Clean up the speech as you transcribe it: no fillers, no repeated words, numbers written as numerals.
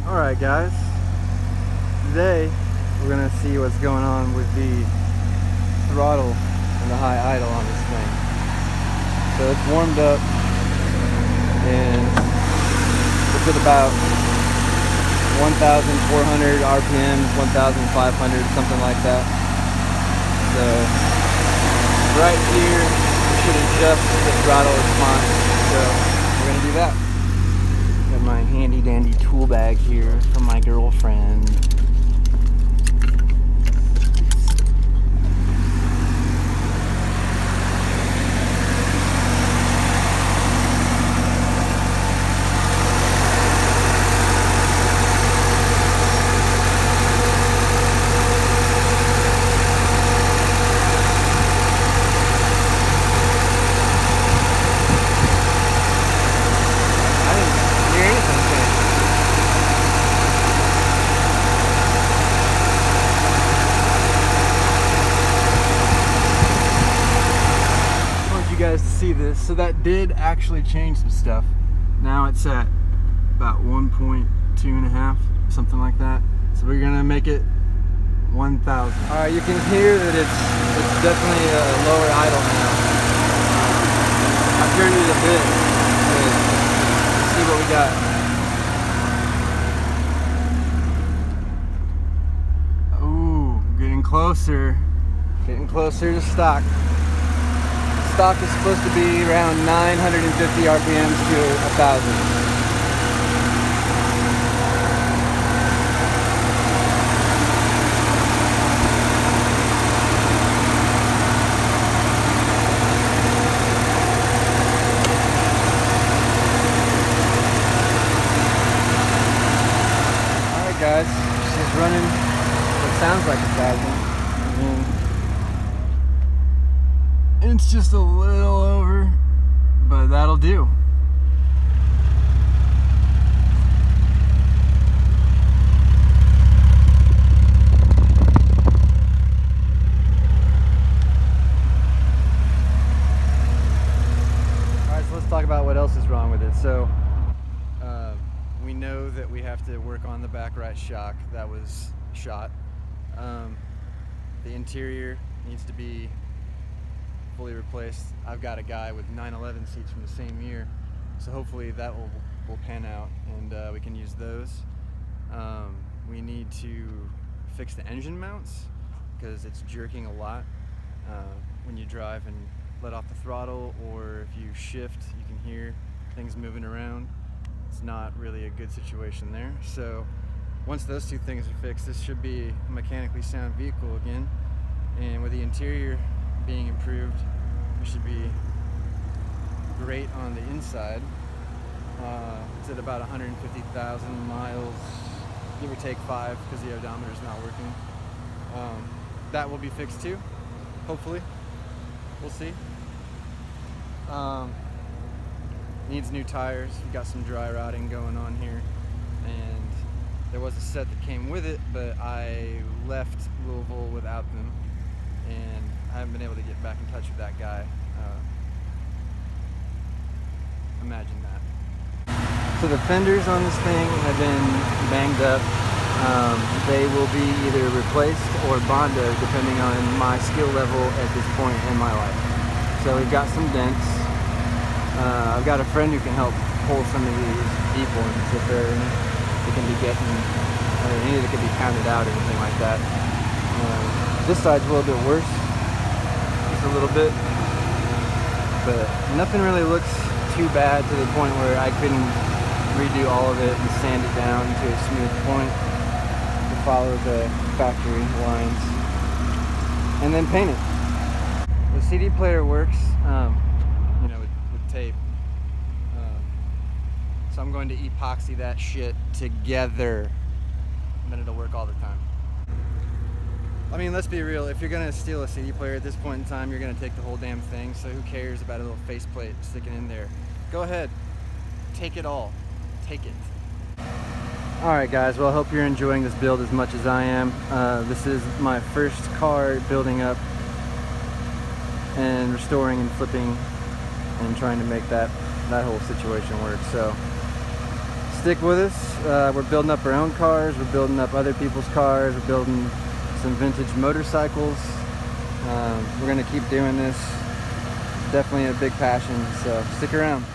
Alright guys, today we're going to see what's going on with the throttle and the high idle on this thing. So it's warmed up and it's at about 1,400 RPMs, 1,500, something like that. So right here we should adjust the throttle response, so we're going to do that. Got my handy dandy tool bag here from my girlfriend. Guys to see this, so that did actually change some stuff. Now it's at about 1.2.5, something like that. So we're gonna make it 1,000. All right, you can hear that it's definitely a lower idle now. I've turned it a bit. Let's see what we got. Ooh, getting closer to stock. Stock is supposed to be around 950 RPMs to 1,000. Alright guys, she's running what sounds like 1,000. It's just a little over, but that'll do. Alright, so let's talk about what else is wrong with it. So, we know that we have to work on the back right shock. That was shot. The interior needs to be fully replaced. I've got a guy with 911 seats from the same year, so hopefully that will pan out and we can use those. We need to fix the engine mounts because it's jerking a lot when you drive and let off the throttle, or if you shift you can hear things moving around. It's not really a good situation there. So once those two things are fixed, this should be a mechanically sound vehicle again, and with the interior being improved, we should be great on the inside. It's at about 150,000 miles, give or take 5, because the odometer is not working. That will be fixed too, hopefully. We'll see. Needs new tires. We've got some dry rotting going on here, and there was a set that came with it, but I left Louisville without them, and I haven't been able to get back in touch with that guy. Imagine that. So the fenders on this thing have been banged up. They will be either replaced or bonded depending on my skill level at this point in my life. So we've got some dents. I've got a friend who can help pull some of these deep ones if they can be getting, any that can be pounded out or anything like that. This side's a little bit worse. A little bit, but nothing really looks too bad to the point where I couldn't redo all of it and sand it down to a smooth point to follow the factory lines and then paint it. The CD player works, with tape, so I'm going to epoxy that shit together and then it'll work all the time. I mean, let's be real, if you're gonna steal a CD player at this point in time, you're gonna take the whole damn thing, so who cares about a little faceplate sticking in there? Go ahead, take it all, take it. Alright guys, well I hope you're enjoying this build as much as I am. This is my first car building up and restoring and flipping and trying to make that whole situation work. So stick with us. We're building up our own cars, we're building up other people's cars, we're building some vintage motorcycles. We're gonna keep doing this. Definitely a big passion, so stick around.